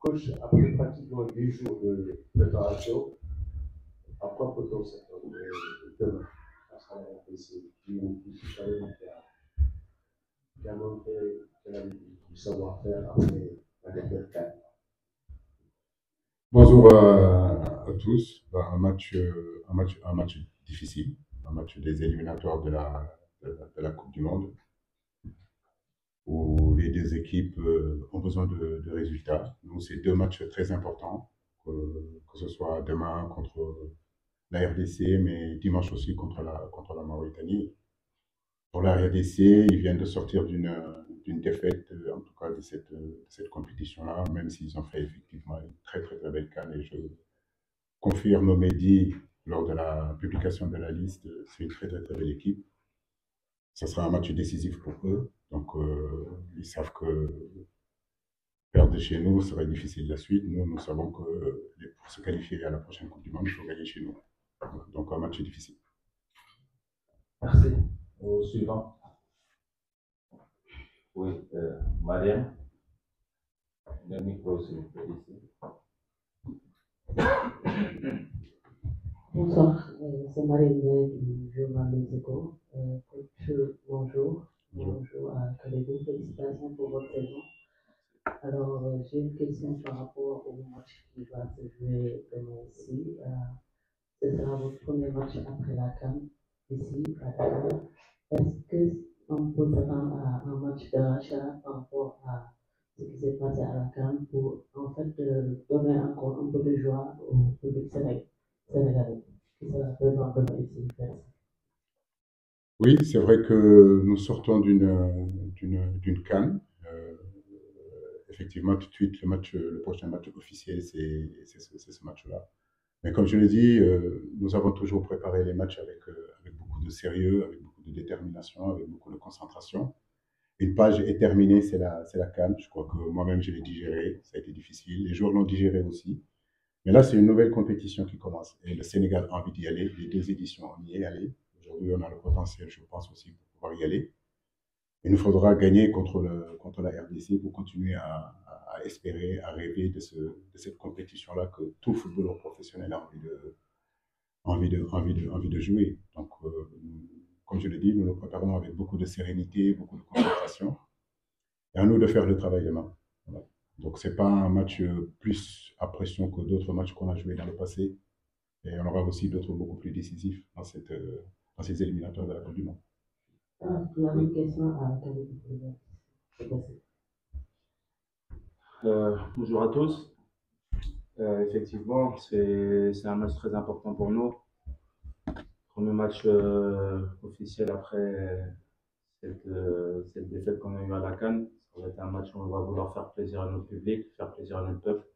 Coach, après pratiquement 10 jours de préparation, à quoi peut-on s'attendre demain face à la RDC, qui a montré qu'elle a du savoir-faire après la dernière CAN? Bonjour à tous. Un match difficile, un match des éliminatoires de la Coupe du Monde, où les deux équipes ont besoin de résultats. Nous, c'est deux matchs très importants, que ce soit demain contre la RDC, mais dimanche aussi contre la Mauritanie. Pour la RDC, ils viennent de sortir d'une défaite, en tout cas de cette compétition-là, même s'ils ont fait effectivement une très belle CAN. Et je confirme Mehdi lors de la publication de la liste, c'est une très belle équipe. Ça sera un match décisif pour eux. Donc, ils savent que perdre chez nous serait difficile la suite. Nous savons que pour se qualifier à la prochaine Coupe du Monde, il faut gagner chez nous. Donc, un match difficile. Merci. Au suivant. Oui, Mariam. Le micro, s'il vous plaît, ici. Bonsoir, c'est Marine du journal Les Échos. Coach, bonjour. Bonjour à Khalidou, félicitations pour votre saison. Alors, j'ai une question par rapport au match qui va se jouer demain ici. Ce sera votre premier match après la CAN ici à Dakar. Est-ce qu'on peut s'attendre à un match de rachat par rapport à ce qui s'est passé à la CAN pour en fait donner encore un peu de joie au public sénégalais qui sera présent demain ici? Merci. Oui, c'est vrai que nous sortons d'une CAN. Effectivement, tout de suite, le prochain match officiel, c'est ce match-là. Mais comme je l'ai dit, nous avons toujours préparé les matchs avec beaucoup de sérieux, avec beaucoup de détermination, avec beaucoup de concentration. Une page est terminée, c'est la CAN. Je crois que moi-même, je l'ai digéré. Ça a été difficile. Les joueurs l'ont digéré aussi. Mais là, c'est une nouvelle compétition qui commence. Et le Sénégal a envie d'y aller. Les deux éditions, on y est allé. Aujourd'hui, on a le potentiel, je pense aussi, pour pouvoir y aller. Il nous faudra gagner contre la RDC pour continuer à espérer, à rêver de cette compétition-là que tout footballeur professionnel a envie de jouer. Donc, comme je l'ai dit, nous nous préparons avec beaucoup de sérénité, beaucoup de concentration. Et à nous de faire le travail demain. Voilà. Donc, ce n'est pas un match plus à pression que d'autres matchs qu'on a joués dans le passé. Et on aura aussi d'autres beaucoup plus décisifs dans ces éliminatoires de la Coupe du Monde. La même question à Khalidou. Bonjour à tous. Effectivement, c'est un match très important pour nous. Premier match officiel après cette défaite qu'on a eue à la CAN. Ça va être un match où on va vouloir faire plaisir à notre public, faire plaisir à notre peuple.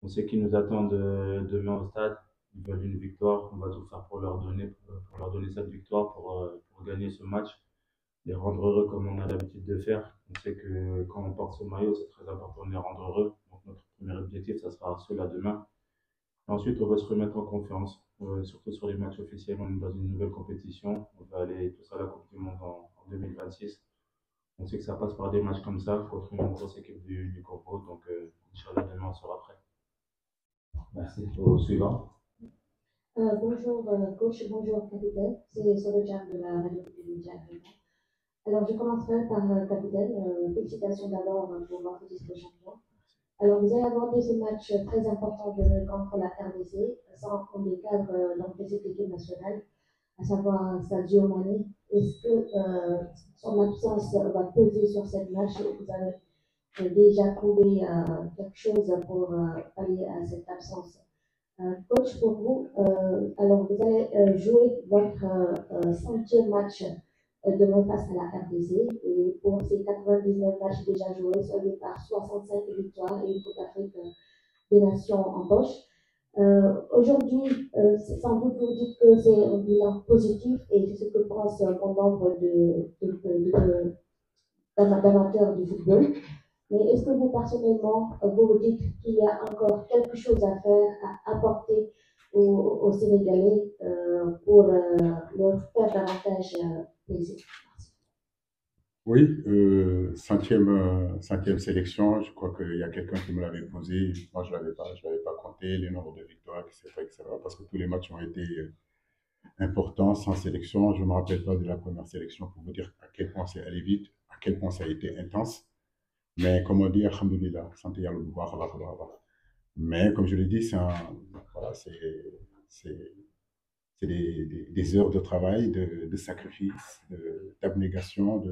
On sait qu'ils nous attendent demain au stade. Ils veulent une victoire. On va tout faire pour leur donner cette victoire, pour gagner ce match, les rendre heureux comme on a l'habitude de faire. On sait que quand on porte ce maillot, c'est très important de les rendre heureux. Donc notre premier objectif, ça sera cela demain. Et ensuite, on va se remettre en confiance, surtout sur les matchs officiels. On est dans une nouvelle compétition. On va aller tous à la Coupe du Monde en 2026. On sait que ça passe par des matchs comme ça contre une grosse équipe du Congo. Donc, Inch'Allah, demain, on sera prêt. Merci. Au suivant. Bonjour coach, bonjour capitaine, c'est Soledjan de la radio Média. Alors je commencerai par capitaine, félicitations d'abord pour votre titre champion. Alors vous avez abordé ce match très important contre la RDC, sans prendre des cadres dans cette équipe nationale, à savoir Sadio Mané. Est-ce que son absence va peser sur cette match? Vous avez déjà trouvé quelque chose pour pallier à cette absence? Coach, pour vous, alors vous allez jouer votre 5e match demain face à la RDC et pour ces 99 matchs déjà joués, soldés par 65 victoires et une Coupe d'Afrique des Nations en poche. Aujourd'hui, sans doute vous dites que c'est un bilan positif et c'est ce que pense bon nombre d'amateurs du football. Mais est-ce que vous, personnellement, vous vous dites qu'il y a encore quelque chose à faire, à apporter aux Sénégalais pour leur faire davantage plaisir? Oui, cinquième sélection, je crois qu'il y a quelqu'un qui me l'avait posé, moi je l'avais pas compté, les nombres de victoires, etc., parce que tous les matchs ont été importants sans sélection. Je ne me rappelle pas de la première sélection pour vous dire à quel point c'est allé vite, à quel point ça a été intense. Mais comme on dit, alhamdoulilah, santé yàlla bu baax a baax a baax a baax. Mais comme je l'ai dit, voilà, c'est- c'est des heures de travail, de sacrifice, d'abnégation,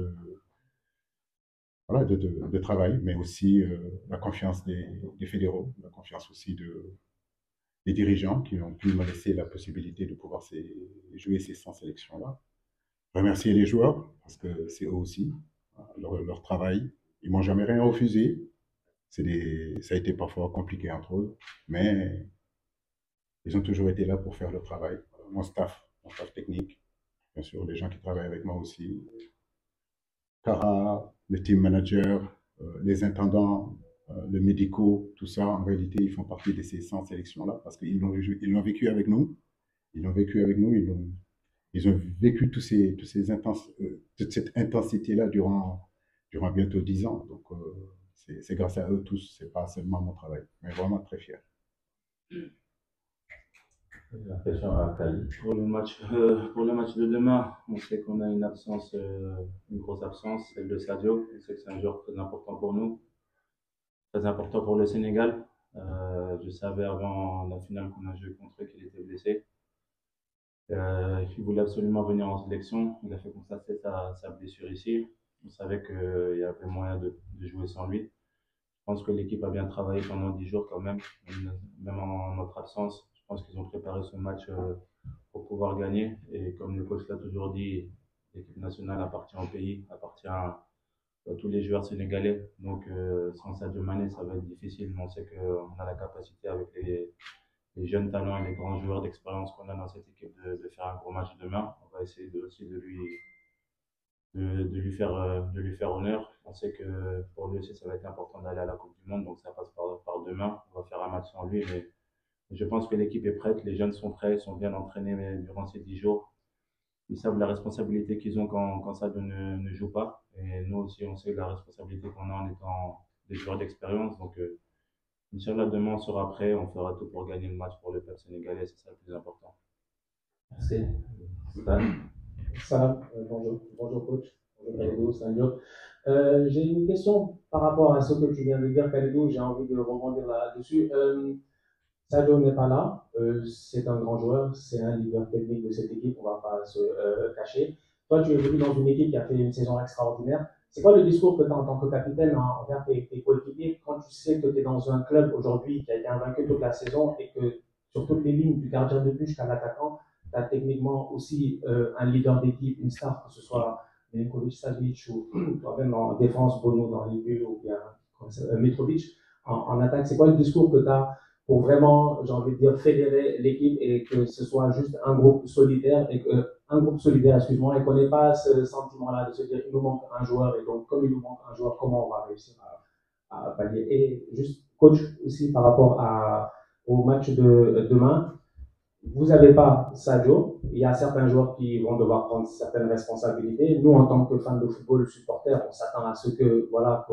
voilà, de travail, mais aussi la confiance des fédéraux, la confiance aussi des dirigeants qui ont pu me laisser la possibilité de pouvoir jouer ces 100 sélections-là. Remercier les joueurs, parce que c'est eux aussi, leur travail. Ils m'ont jamais rien refusé. Ça a été parfois compliqué entre eux, mais ils ont toujours été là pour faire le travail. Mon staff technique, bien sûr, les gens qui travaillent avec moi aussi, Cara, le team manager, les intendants, le médicaux, tout ça, en réalité, ils font partie de ces 100 sélections-là parce ils l'ont vécu avec nous. Ils l'ont vécu avec nous, ils ont vécu toute cette intensité-là durant bientôt 10 ans. Donc, c'est grâce à eux tous, c'est pas seulement mon travail, mais vraiment très fier. La question à Kali. Pour le match de demain, on sait qu'on a une absence, une grosse absence, celle de Sadio. On sait que c'est un joueur très important pour nous, très important pour le Sénégal. Je savais avant la finale qu'on a joué contre eux qu'il était blessé. Il voulait absolument venir en sélection. Il a fait constater sa blessure ici. On savait qu'il y avait moyen de jouer sans lui. Je pense que l'équipe a bien travaillé pendant 10 jours quand même en notre absence. Je pense qu'ils ont préparé ce match pour pouvoir gagner. Et comme le coach l'a toujours dit, l'équipe nationale appartient au pays, appartient à tous les joueurs sénégalais. Donc sans Sadio Mané, ça va être difficile. Mais on sait qu'on a la capacité avec les jeunes talents et les grands joueurs d'expérience qu'on a dans cette équipe de faire un gros match demain. On va essayer aussi de lui faire honneur. On sait que pour lui aussi, ça va être important d'aller à la Coupe du Monde, donc ça passe par demain. On va faire un match sans lui, mais je pense que l'équipe est prête, les jeunes sont prêts, ils sont bien entraînés durant ces 10 jours. Ils savent la responsabilité qu'ils ont quand Sadio ne joue pas. Et nous aussi, on sait la responsabilité qu'on a en étant des joueurs d'expérience. Donc, Inch'Allah, demain, on sera prêt, on fera tout pour gagner le match pour le peuple sénégalais, c'est ça le plus important. Merci. Stan. Salam, bonjour coach, bonjour Khalidou, c'est un job. J'ai une question par rapport à ce que tu viens de dire, Khalidou, j'ai envie de rebondir là-dessus. Sadio n'est pas là, c'est un grand joueur, c'est un leader technique de cette équipe, on ne va pas se cacher. Toi, tu es venu dans une équipe qui a fait une saison extraordinaire. C'est quoi le discours que tu as en tant que capitaine envers tes coéquipiers quand tu sais que tu es dans un club aujourd'hui qui a été invaincu toute la saison et que sur toutes les lignes, du gardien de but jusqu'à l'attaquant, tu as techniquement aussi un leader d'équipe, une star, que ce soit Milinkovic, Savic ou toi-même en défense, Bono dans les buts ou bien Mitrovic en attaque. C'est quoi le discours que tu as pour vraiment, j'ai envie de dire, fédérer l'équipe et que ce soit juste un groupe solidaire et excuse-moi, et qu'on n'ait pas ce sentiment-là de se dire qu'il nous manque un joueur et donc comme il nous manque un joueur, comment on va réussir à pallier. Et juste coach aussi par rapport au match de demain, vous n'avez pas Sadio, il y a certains joueurs qui vont devoir prendre certaines responsabilités. Nous, en tant que fans de football, supporters, on s'attend à ce que, voilà,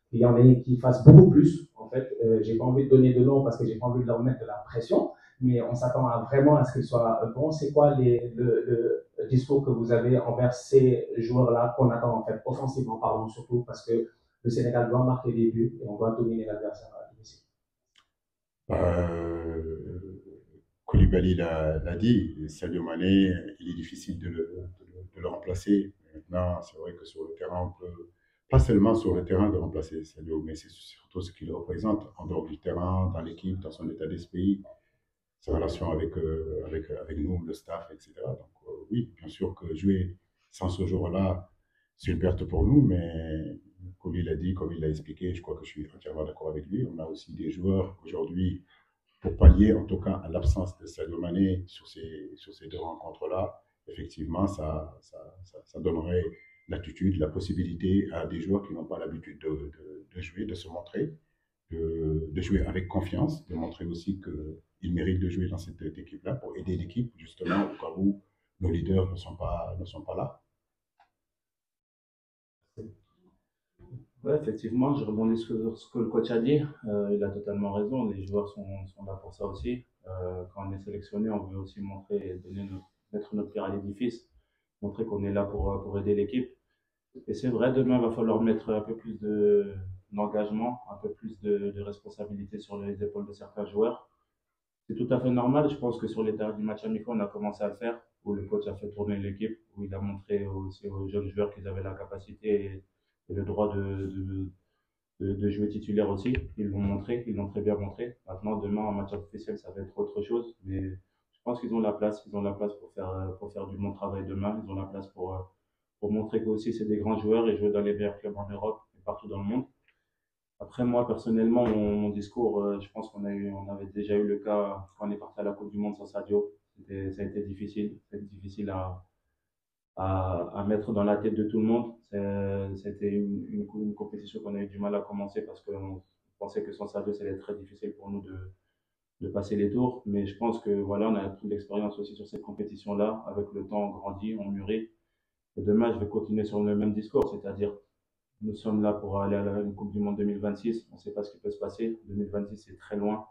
qu'il y en ait qui fassent beaucoup plus. En fait, j'ai pas envie de donner de nom parce que j'ai pas envie de leur mettre de la pression, mais on s'attend vraiment à ce qu'ils soient bons. C'est quoi le discours que vous avez envers ces joueurs-là qu'on attend, en fait, offensivement parlant surtout, parce que le Sénégal doit marquer des buts et on doit dominer l'adversaire à domicile. Koulibaly l'a dit, Sadio Mané, il est difficile de le remplacer. Maintenant, c'est vrai que sur le terrain, on peut, pas seulement sur le terrain de remplacer Sadio, mais c'est surtout ce qu'il représente en dehors du terrain, dans l'équipe, dans son état d'esprit, sa relation avec nous, le staff, etc. Donc oui, bien sûr que jouer sans ce joueur-là, c'est une perte pour nous, mais comme il l'a dit, comme il l'a expliqué, je crois que je suis entièrement d'accord avec lui. On a aussi des joueurs aujourd'hui pour pallier en tout cas à l'absence de Sadio Mané sur ces deux rencontres-là. Effectivement, ça donnerait l'attitude, la possibilité à des joueurs qui n'ont pas l'habitude de jouer, de se montrer, de jouer avec confiance, de montrer aussi qu'ils méritent de jouer dans cette équipe-là pour aider l'équipe justement au cas où nos leaders ne sont pas là. Ouais, effectivement, je rebondis sur ce que le coach a dit. Il a totalement raison. Les joueurs sont là pour ça aussi. Quand on est sélectionné, on veut aussi montrer et mettre notre pierre à l'édifice, montrer qu'on est là pour aider l'équipe. Et c'est vrai, demain, il va falloir mettre un peu plus d'engagement, un peu plus de responsabilité sur les épaules de certains joueurs. C'est tout à fait normal. Je pense que sur les derniers matchs amicaux, on a commencé à le faire, où le coach a fait tourner l'équipe, où il a montré aussi aux jeunes joueurs qu'ils avaient la capacité et le droit de jouer titulaire aussi. Ils l'ont montré, ils l'ont très bien montré. Maintenant, demain, en match officiel, ça va être autre chose. Mais je pense qu'ils ont la place. Ils ont la place pour faire du bon travail demain. Ils ont la place pour montrer qu'eux aussi, c'est des grands joueurs et jouer dans les meilleurs clubs en Europe et partout dans le monde. Après, moi, personnellement, mon discours, je pense on avait déjà eu le cas quand on est parti à la Coupe du Monde sans Sadio. Ça a été difficile. C'était difficile à mettre dans la tête de tout le monde. C'était une compétition qu'on a eu du mal à commencer parce qu'on pensait que sans Sadio, ça allait être très difficile pour nous de passer les tours. Mais je pense que voilà, on a pris de l'expérience aussi sur cette compétition-là. Avec le temps, on grandit, on mûrit. Et demain, je vais continuer sur le même discours, c'est-à-dire nous sommes là pour aller à la Coupe du Monde 2026. On ne sait pas ce qui peut se passer. 2026, c'est très loin.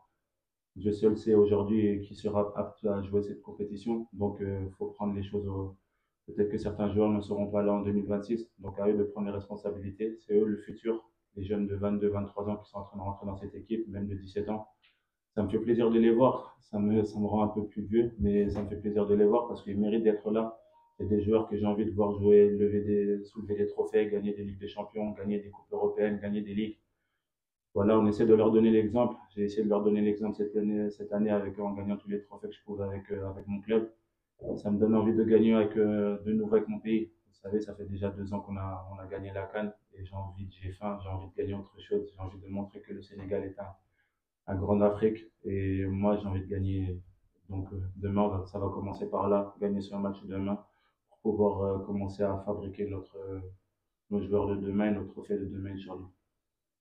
Dieu seul sait aujourd'hui qui sera apte à jouer cette compétition. Donc, il faut prendre les choses au. Peut-être que certains joueurs ne seront pas là en 2026. Donc, à eux de prendre les responsabilités. C'est eux le futur. Les jeunes de 22, 23 ans qui sont en train de rentrer dans cette équipe, même de 17 ans. Ça me fait plaisir de les voir. Ça me rend un peu plus vieux, mais ça me fait plaisir de les voir parce qu'ils méritent d'être là. C'est des joueurs que j'ai envie de voir jouer, soulever des trophées, gagner des Ligues des Champions, gagner des Coupes européennes, gagner des Ligues. Voilà, on essaie de leur donner l'exemple. J'ai essayé de leur donner l'exemple cette année en gagnant tous les trophées que je pouvais avec mon club. Ça me donne envie de gagner de nouveau avec mon pays. Vous savez, ça fait déjà 2 ans on a gagné la CAN et j'ai faim, j'ai envie de gagner autre chose. J'ai envie de montrer que le Sénégal est un grand Afrique et moi j'ai envie de gagner. Donc demain, ça va commencer par là, gagner sur un match de demain pour pouvoir commencer à fabriquer nos joueurs de demain et nos trophées de demain, Inch'Allah.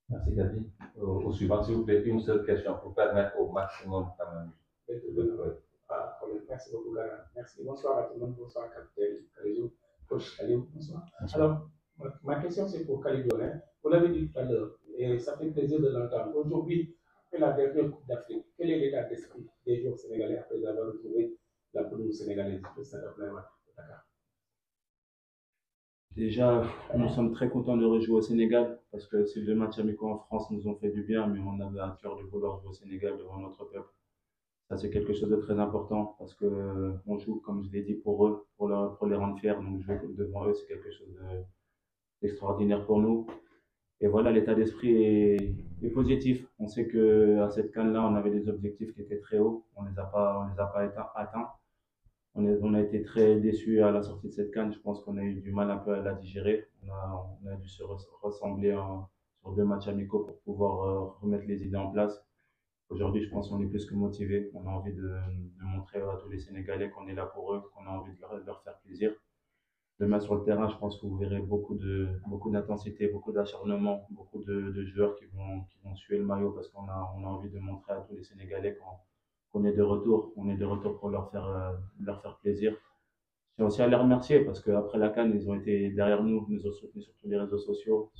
Merci Cathy. Au suivant, s'il vous plaît, une seule question pour permettre au maximum quand même. Merci beaucoup, Gara. Merci. Bonsoir à tout le monde. Bonsoir, capitaine Kalidou. Coach Kalidou, bonsoir. Alors, ma question c'est pour Kalidou. Hein. Vous l'avez dit tout à l'heure, et ça fait plaisir de l'entendre. Aujourd'hui, après la dernière Coupe d'Afrique, quel est l'état d'esprit des joueurs sénégalais après avoir retrouvé la pelouse sénégalaise de Dakar? Déjà, nous sommes très contents de rejouer au Sénégal parce que ces 2 matchs amicaux en France nous ont fait du bien, mais on avait à cœur de vouloir jouer au Sénégal devant notre peuple. Ça, c'est quelque chose de très important parce que on joue, comme je l'ai dit, pour eux, pour les rendre fiers. Donc, jouer devant eux, c'est quelque chose d'extraordinaire pour nous. Et voilà, l'état d'esprit est positif. On sait qu'à cette CAN-là, on avait des objectifs qui étaient très hauts. On les a pas atteints. On a été très déçus à la sortie de cette CAN. Je pense qu'on a eu du mal un peu à la digérer. On a dû se ressembler sur 2 matchs amicaux pour pouvoir remettre les idées en place. Aujourd'hui, je pense qu'on est plus que motivé. On a envie de montrer à tous les Sénégalais qu'on est là pour eux, qu'on a envie de leur faire plaisir. Demain sur le terrain, je pense que vous verrez beaucoup d'intensité, beaucoup d'acharnement, beaucoup de joueurs qui vont suer le maillot parce on a envie de montrer à tous les Sénégalais qu'on est de retour. On est de retour pour leur faire plaisir. Je tiens aussi à les remercier parce qu'après la CAN, ils ont été derrière nous, ils nous ont soutenus sur tous les réseaux sociaux,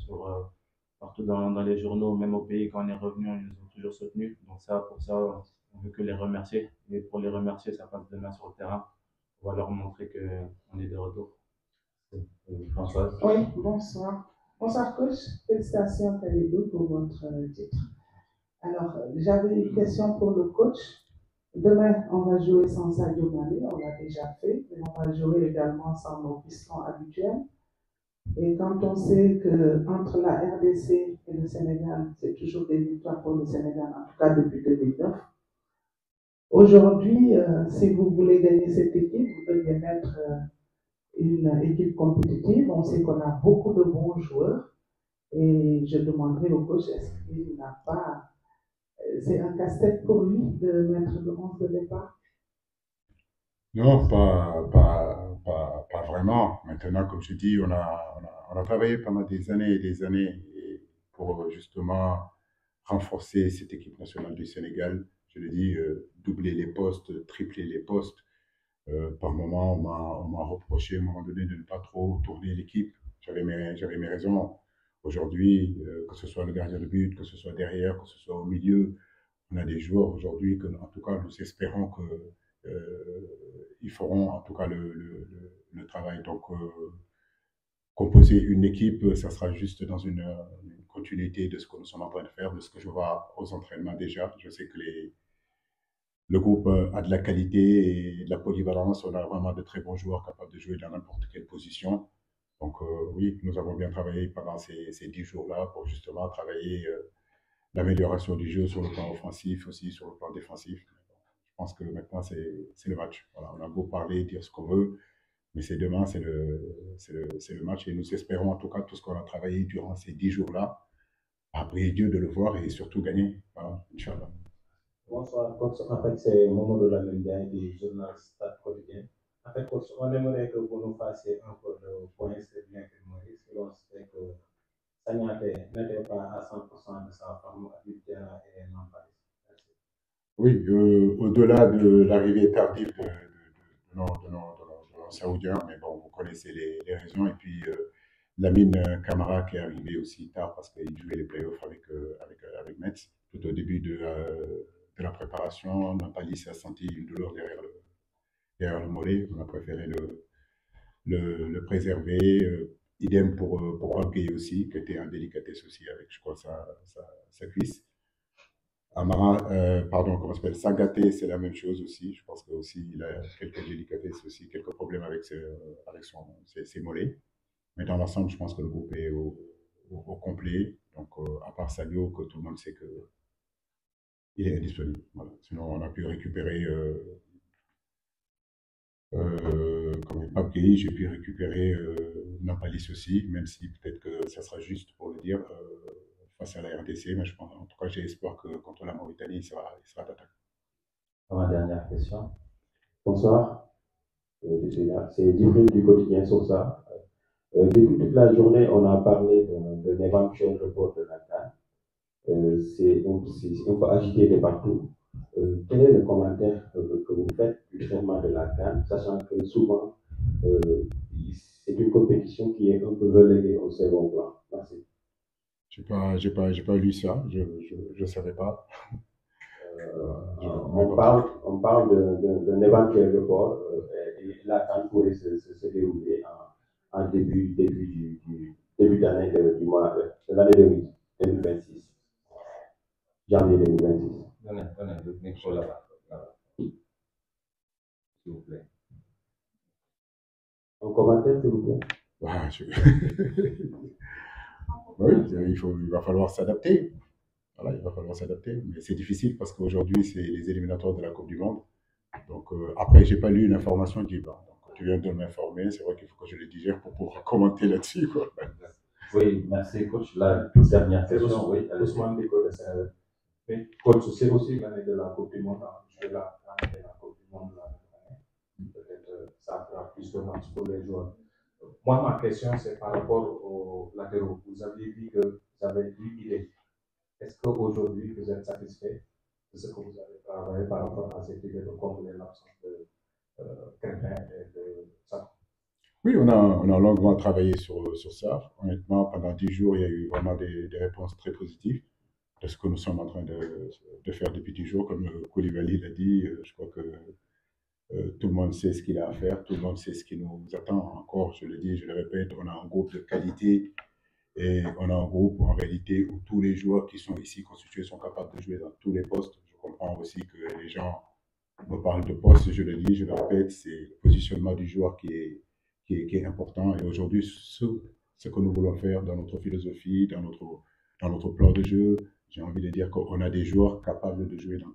partout dans les journaux, même au pays, quand on est revenu, ils nous ont toujours soutenus. Donc pour ça, on veut que les remercier. Et pour les remercier, ça passe demain sur le terrain. On va leur montrer qu'on est de retour. Françoise. Oui, bonsoir. Bonsoir coach, félicitations Kalidou pour votre titre. Alors, j'avais une question pour le coach. Demain, on va jouer sans Sadio Mané, on l'a déjà fait, mais on va jouer également sans nos pistons habituels. Et quand on sait qu'entre la RDC et le Sénégal, c'est toujours des victoires pour le Sénégal, en tout cas depuis 2009. Aujourd'hui, si vous voulez gagner cette équipe, vous devez mettre une équipe compétitive. On sait qu'on a beaucoup de bons joueurs. Et je demanderai au coach, est-ce qu'il n'a pas... C'est un casse-tête pour lui de mettre le 11 de départ? Non, pas vraiment. Maintenant, comme je dis, on a travaillé pendant des années et des années pour justement renforcer cette équipe nationale du Sénégal. Je le dis, doubler les postes, tripler les postes. Par moment, on m'a reproché à un moment donné de ne pas trop tourner l'équipe. J'avais mes raisons. Aujourd'hui, que ce soit le gardien de but, que ce soit derrière, que ce soit au milieu, on a des joueurs aujourd'hui que, en tout cas, nous espérons que ils feront en tout cas le travail. Donc, composer une équipe, ça sera juste dans une continuité de ce que nous sommes en train de faire, de ce que je vois aux entraînements déjà. Je sais que le groupe a de la qualité et de la polyvalence. On a vraiment de très bons joueurs capables de jouer dans n'importe quelle position. Donc oui, nous avons bien travaillé pendant ces 10 jours-là pour justement travailler l'amélioration du jeu sur le plan offensif, aussi sur le plan défensif. Je pense que maintenant, c'est le match. Voilà, on a beau parler, dire ce qu'on veut, mais c'est demain, c'est le match. Et nous espérons en tout cas tout ce qu'on a travaillé durant ces 10 jours-là, à prier Dieu de le voir et surtout gagner. Voilà, Inch'Allah. Bonsoir, coach. En fait, c'est Momo de la Média du journal Stade quotidien. En fait, coach, on aimerait que vous nous fassiez un peu le point sur l'infirmerie, selon ce que Sagnaté n'était pas à 100% de sa forme à Diana et Nampalys. Merci. Oui, au-delà de l'arrivée tardive de nos Saoudiens, mais bon, vous connaissez les raisons. Et puis, Lamine Camara qui est arrivé aussi tard parce qu'il jouait les playoffs avec Metz. Tout au début de la préparation, Nampalys a senti une douleur derrière le mollet. On a préféré le préserver. Idem pour Pape aussi, qui était en délicatesse aussi avec, je crois, sa cuisse. Amara, pardon, comment s'appelle, Sangaté, c'est la même chose aussi. Je pense qu'il il a quelques délicatesses aussi, quelques problèmes avec ses mollets. Mais dans l'ensemble, je pense que le groupe est au complet. Donc, à part Sadio, que tout le monde sait qu'il est indisponible. Voilà. Sinon, on a pu récupérer comme Pape Gueye, j'ai pu récupérer Nampalys aussi, même si peut-être que ça sera juste pour le dire face à la RDC, mais je pense, en tout cas, j'ai espoir que contre la Mauritanie, il sera d'attaque. Ma dernière question. Bonsoir, je suis là. C'est Djibril du quotidien sur ça. Depuis toute la journée, on a parlé d'un éventuel report de la CAN. C'est un peu agité de partout. Quel est le commentaire que vous faites du traitement de la CAN, sachant que souvent, c'est une compétition qui est un peu reléguée au second plan. Merci. J'ai pas lu ça, je savais pas. On parle d'un éventuel report et la CAN pourrait se dérouler en début d'année de l'année 2026. Janvier 2026. Donnez le micro là-bas. S'il vous plaît. Un commentaire, s'il vous plaît. Ah, oui, il va falloir s'adapter. Voilà, il va falloir s'adapter. Mais c'est difficile parce qu'aujourd'hui, c'est les éliminatoires de la Coupe du Monde. Donc, après, j'ai pas lu l'information qui va. Donc, tu viens de m'informer. C'est vrai qu'il faut que je le digère pour pouvoir commenter là-dessus, quoi. Oui, merci, coach. La toute dernière question, oui. Ousmane Diko de Saint-Louis. Mais coach, c'est aussi l'année de la Coupe du Monde. Je vais la Coupe du Monde l'année. Peut-être ça fera plus de matchs pour les joueurs. Moi, ma question, c'est par rapport aux latéraux. Vous aviez dit que vous avez 10 idées. Est-ce qu'aujourd'hui, vous êtes satisfait de ce que vous avez travaillé par rapport à cette idée de combler l'absence de Crépin et de ça? Oui, on a longuement travaillé sur ça. Honnêtement, pendant 10 jours, il y a eu vraiment des réponses très positives de ce que nous sommes en train de faire depuis 10 jours. Comme Koulibaly l'a dit, je crois que tout le monde sait ce qu'il a à faire, tout le monde sait ce qui nous attend. Encore, je le dis, je le répète, on a un groupe de qualité et on a un groupe en réalité où tous les joueurs qui sont ici constitués sont capables de jouer dans tous les postes. Je comprends aussi que les gens me parlent de postes, je le dis, je le répète, c'est le positionnement du joueur qui est important. Et aujourd'hui, ce que nous voulons faire dans notre philosophie, dans notre plan de jeu, j'ai envie de dire qu'on a des joueurs capables de jouer dans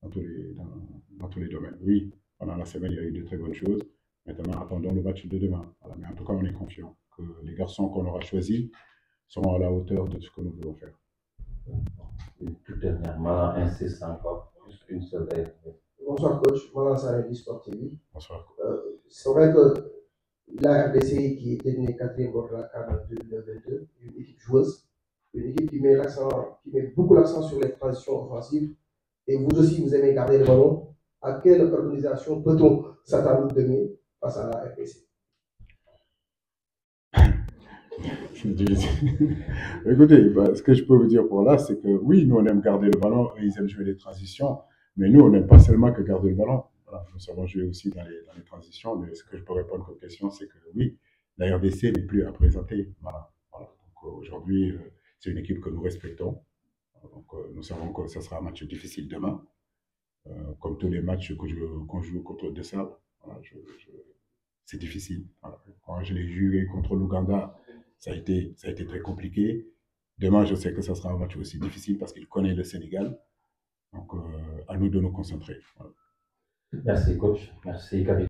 tous les domaines. Oui, pendant la semaine, il y a eu de très bonnes choses. Maintenant, attendons le match de demain. Voilà. Mais en tout cas, on est confiant que les garçons qu'on aura choisis seront à la hauteur de ce que nous voulons faire. Tout dernièrement, insiste encore, juste une seule règle. Bonsoir coach, moi c'est du Sport TV. Bonsoir. C'est vrai que la RDC qui était née 4e pour la CAN 2022, une équipe joueuse, une équipe qui met beaucoup l'accent sur les transitions offensives. Et vous aussi, vous aimez garder le ballon. À quelle organisation peut-on s'attendre demain face à la RDC? C'est difficile. Écoutez, ce que je peux vous dire pour là, c'est que oui, nous on aime garder le ballon, eux, ils aiment jouer les transitions, mais nous on n'aime pas seulement que garder le ballon. Voilà, nous savons jouer aussi dans les transitions, mais ce que je peux répondre comme question, c'est que oui, la RDC n'est plus à présenter. Voilà. Donc aujourd'hui, c'est une équipe que nous respectons. Donc nous savons que ce sera un match difficile demain, comme tous les matchs qu'on joue contre De Sables. Voilà, c'est difficile. Voilà. Quand je l'ai joué contre l'Ouganda, ça a été très compliqué. Demain, je sais que ça sera un match aussi difficile parce qu'il connaît le Sénégal. Donc, à nous de nous concentrer. Voilà. Merci, coach. Merci, capitaine.